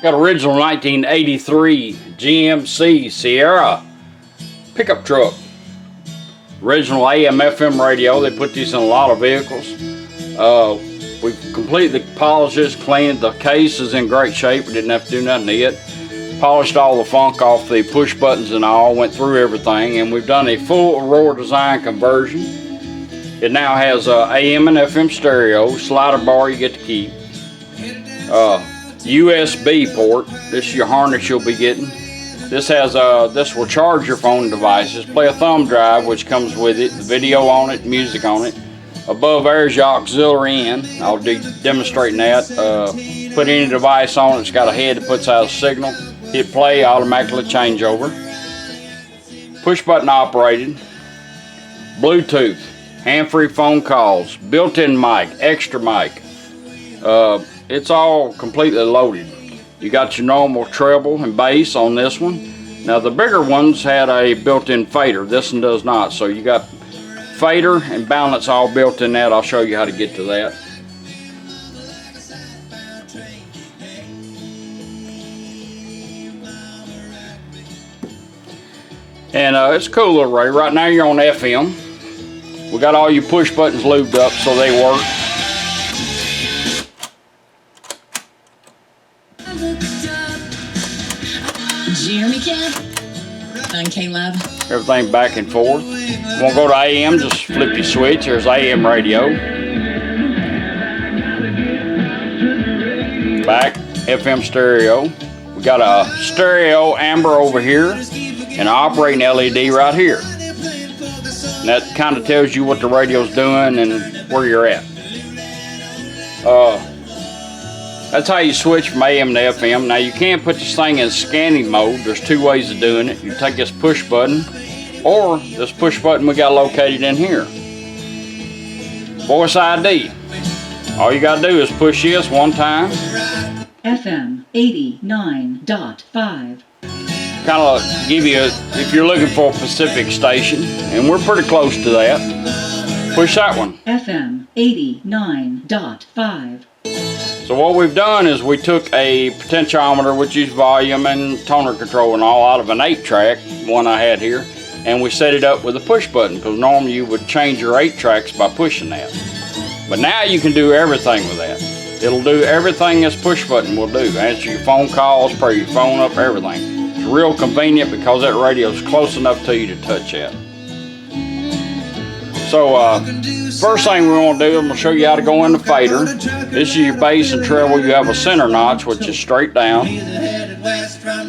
Got original 1983 GMC Sierra pickup truck. Original AM FM radio. They put these in a lot of vehicles. We've completely polished this, cleaned. The case is in great shape. We didn't have to do nothing to it. Polished all the funk off the push buttons and all. Went through everything, and we've done a full Aurora Design conversion. It now has AM and FM stereo, slider bar you get to keep. USB port. This is your harness you'll be getting. This has this will charge your phone devices. Play a thumb drive, which comes with it. The video on it, music on it. Above there is your auxiliary in. I'll be demonstrating that. Put any device on it. It's got a head that puts out a signal. Hit play, automatically change over. Push button operated. Bluetooth. Hand-free phone calls. Built-in mic. Extra mic. It's all completely loaded. You got your normal treble and bass on this one. Now the bigger ones had a built-in fader. This one does not. So you got fader and balance all built in that. I'll show you how to get to that. And it's a cool little radio. Right now you're on FM. We got all your push buttons lubed up so they work. Jeremy Cat on K-Love. Everything back and forth. Want to go to AM, just flip your switch. There's AM radio. Back, FM stereo. We got a stereo amber over here and an operating LED right here. And that kind of tells you what the radio's doing and where you're at. That's how you switch from AM to FM. Now you can't put this thing in scanning mode. There's two ways of doing it. You take this push button, or this push button we got located in here. Voice ID. All you gotta do is push this one time. FM 89.5. Kind of give you, if you're looking for a Pacific station, and we're pretty close to that. Push that one. FM 89.5. So what we've done is we took a potentiometer, which is volume and toner control and all, out of an 8-track, one I had here, and we set it up with a push button, because normally you would change your 8 tracks by pushing that. But now you can do everything with that. It'll do everything this push button will do. Answer your phone calls, pair your phone up, everything. It's real convenient because that radio is close enough to you to touch that. So first thing we want to do, I'm going to show you how to go in the fader. This is your bass and treble. You have a center notch, which is straight down.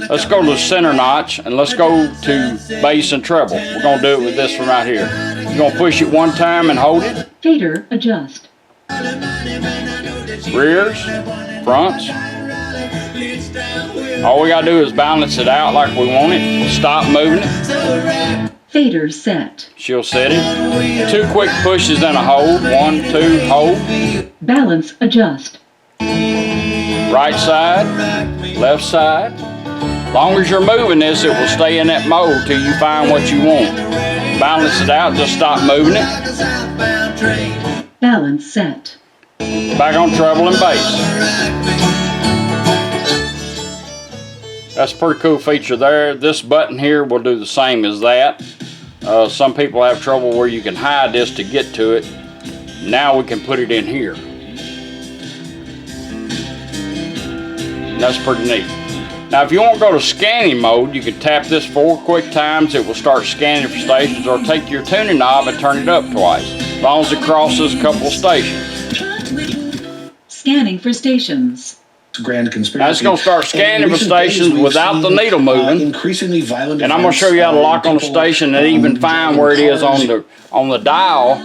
Let's go to the center notch, and let's go to bass and treble. We're going to do it with this one right here. You're going to push it one time and hold it. Fader adjust. Rears, fronts. All we got to do is balance it out like we want it. Stop moving it. Fader set. She'll set it. 2 quick pushes and a hold. 1, 2, hold. Balance adjust. Right side, left side. As long as you're moving this, it will stay in that mode till you find what you want. Balance it out, just stop moving it. Balance set. Back on treble and bass. That's a pretty cool feature there. This button here will do the same as that. Some people have trouble where you can hide this to get to it. Now we can put it in here. And that's pretty neat. Now if you want to go to scanning mode, you can tap this 4 quick times. It will start scanning for stations, or take your tuning knob and turn it up twice, as long as it crosses a couple of stations. Scanning for stations. Grand conspiracy. Now it's going to start scanning for stations without the needle moving. Increasingly violent. And I'm going to show you how to lock on the station and even find where it is on the dial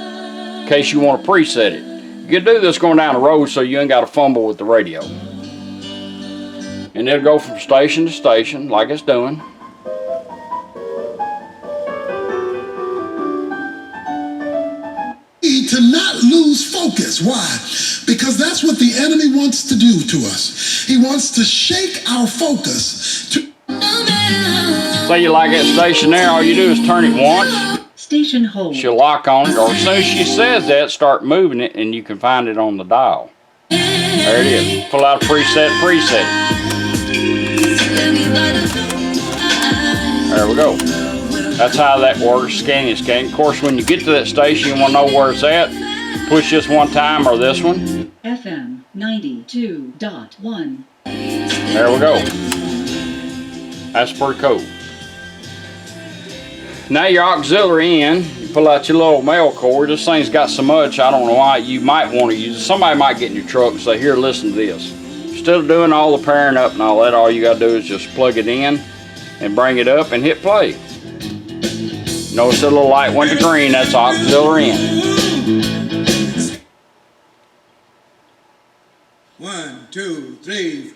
in case you want to preset it. You can do this going down the road so you ain't got to fumble with the radio. And it'll go from station to station like it's doing. To not lose focus. Why? Because that's what the enemy wants to do to us. He wants to shake our focus. Say you like that station there, all you do is turn it once. Station hold. She'll lock on it, or as soon as she says that, start moving it, and you can find it on the dial. There it is. Pull out a preset. There we go. That's how that works, scanning. Of course, when you get to that station, you want to know where it's at. Push this one time or this one. FM 92.1. There we go. That's pretty cool. Now your auxiliary in, you pull out your little male cord. This thing's got so much, I don't know why, you might want to use it. Somebody might get in your truck and say, here, listen to this. Instead of doing all the pairing up and all that, all you got to do is just plug it in and bring it up and hit play. Notice the little light went to green, that's auxiliary in. 1, 2, 3.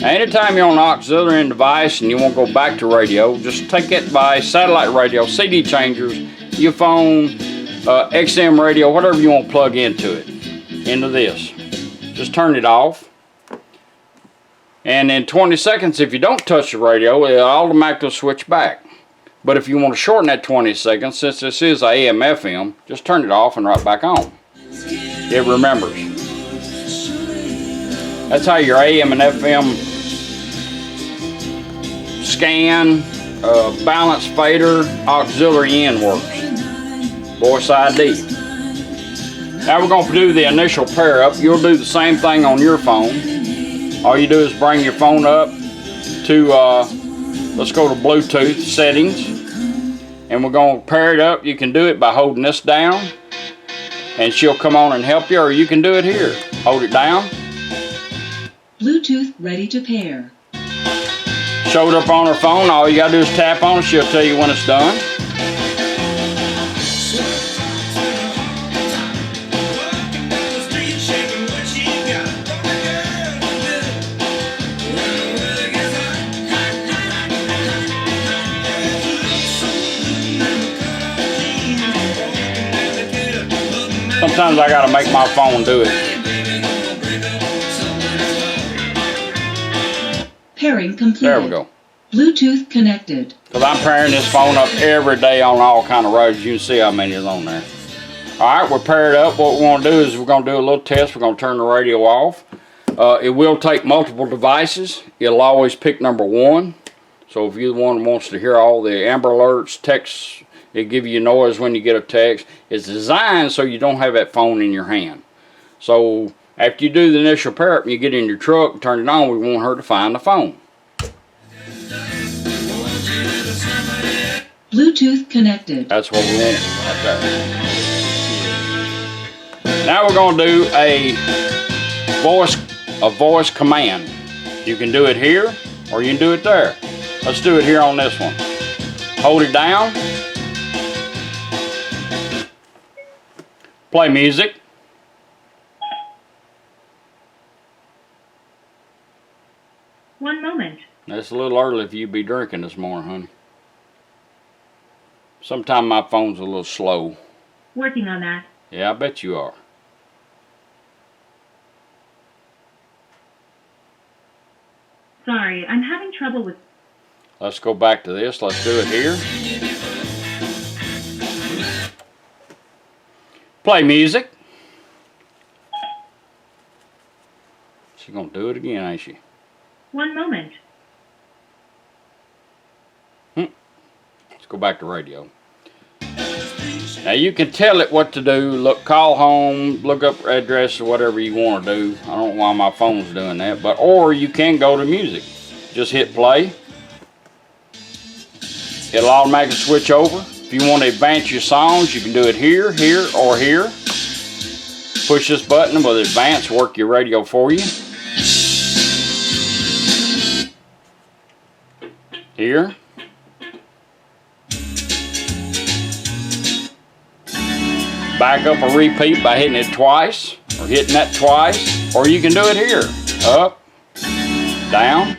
Anytime you're on an auxiliary in device and you want to go back to radio, just take that device, satellite radio, CD changers, your phone, XM radio, whatever you want to plug into it, into this. Just turn it off. And in 20 seconds, if you don't touch the radio, it'll automatically switch back. But if you want to shorten that 20 seconds, since this is AM FM, just turn it off and right back on. It remembers. That's how your AM and FM scan, balance fader, auxiliary in works. Voice ID. Now we're going to do the initial pair up. You'll do the same thing on your phone. All you do is bring your phone up to, let's go to Bluetooth settings. And we're going to pair it up. You can do it by holding this down. And she'll come on and help you, or you can do it here. Hold it down. Bluetooth ready to pair. Showed up on her phone. All you got to do is tap on it. She'll tell you when it's done. Sometimes I gotta make my phone do it. Pairing completed. There we go. Bluetooth connected. Because I'm pairing this phone up every day on all kind of roads. You can see how many is on there. Alright, we're paired up. What we're going to do is we're going to do a little test. We're going to turn the radio off. It will take multiple devices. It'll always pick number 1. So if you're the one who wants to hear all the Amber Alerts, texts, it'll give you noise when you get a text. It's designed so you don't have that phone in your hand. So after you do the initial pair up and you get in your truck and turn it on, we want her to find the phone. Bluetooth connected. That's what we want right there. Now we're going to do a voice command. You can do it here or you can do it there. Let's do it here on this one. Hold it down. Play music. One moment. That's a little early for you to be drinking this morning, honey. Sometimes my phone's a little slow. Working on that. Yeah, I bet you are. Sorry, I'm having trouble with... Let's go back to this. Let's do it here. Play music. She's gonna do it again, ain't she? One moment. Let's go back to radio. Now you can tell it what to do. Look, call home, look up address or whatever you want to do. I don't know why my phone's doing that, but or you can go to music. Just hit play. It'll automatically switch over. If you want to advance your songs, you can do it here, here, or here. Push this button with advance, work your radio for you. Here. Back up or repeat by hitting it twice, or hitting that twice, or you can do it here. Up, down.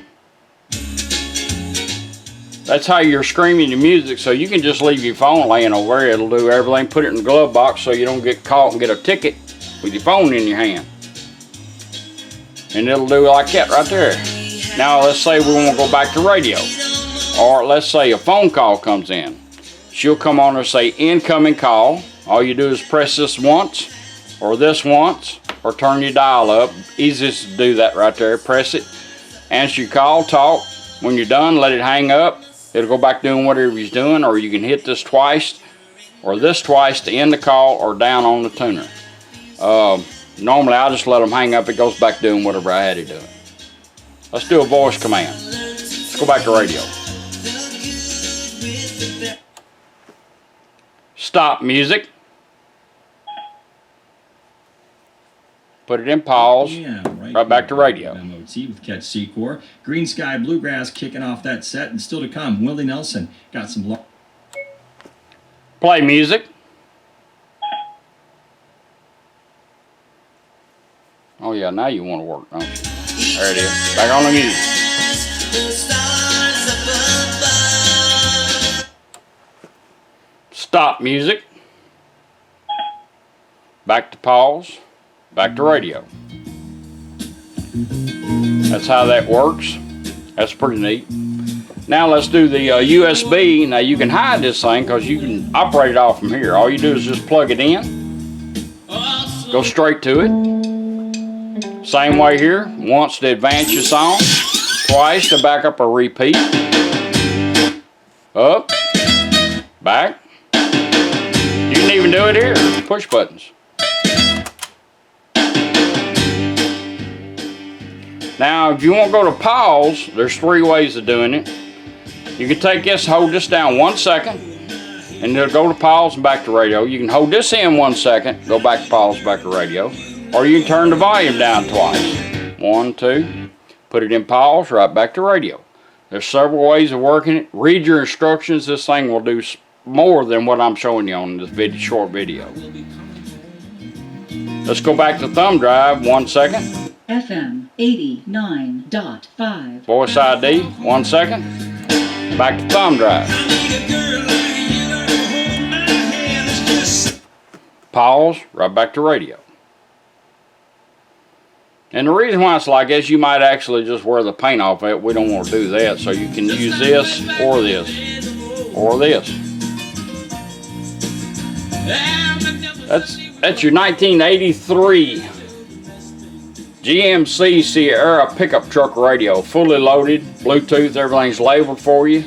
That's how you're streaming your music, so you can just leave your phone laying over there. It'll do everything. Put it in the glove box so you don't get caught and get a ticket with your phone in your hand. And it'll do like that right there. Now let's say we want to go back to radio. Or let's say a phone call comes in. She'll come on and say incoming call. All you do is press this once, or turn your dial up. Easiest to do that right there. Press it. Answer your call, talk. When you're done, let it hang up. It'll go back doing whatever he's doing, or you can hit this twice, or this twice to end the call, or down on the tuner. Normally, I'll just let them hang up. It goes back doing whatever I had it doing. Let's do a voice command. Let's go back to radio. Stop music. Put it in pause. Yeah, right back to radio. MOT with Catch Secor. Green Sky Bluegrass kicking off that set, and still to come, Willie Nelson got some. Play music. Oh yeah, now you want to work, don't you? There it is. Back on the music. Stop music. Back to pause. Back to radio. That's how that works. That's pretty neat. Now let's do the USB. Now you can hide this thing because you can operate it off from here. All you do is just plug it in. Go straight to it. Same way here. Once to advance your song. Twice to back up or repeat. Up. Back. You can even do it here. Push buttons. Now, if you want to go to pause, there's 3 ways of doing it. You can take this, hold this down 1 second, and it'll go to pause and back to radio. You can hold this in 1 second, go back to pause, back to radio. Or you can turn the volume down twice. 1, 2, put it in pause, right back to radio. There's several ways of working it. Read your instructions. This thing will do more than what I'm showing you on this short video. Let's go back to thumb drive 1 second. FM 89.5. Voice ID, 1 second. Back to thumb drive. Pause, right back to radio. And the reason why it's like this, you might actually just wear the paint off it. We don't want to do that, so you can use this or this or this. That's your 1983 GMC Sierra pickup truck radio, fully loaded, Bluetooth, everything's labeled for you.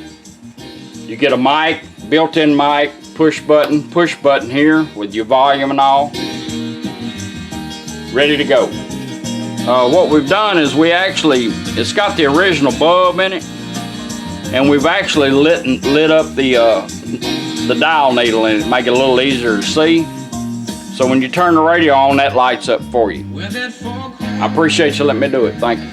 You get a mic, built-in mic, push button here with your volume and all. Ready to go. What we've done is it's got the original bulb in it, and we've actually lit up the dial needle in it, make it a little easier to see. So when you turn the radio on, that lights up for you. I appreciate you letting me do it. Thank you.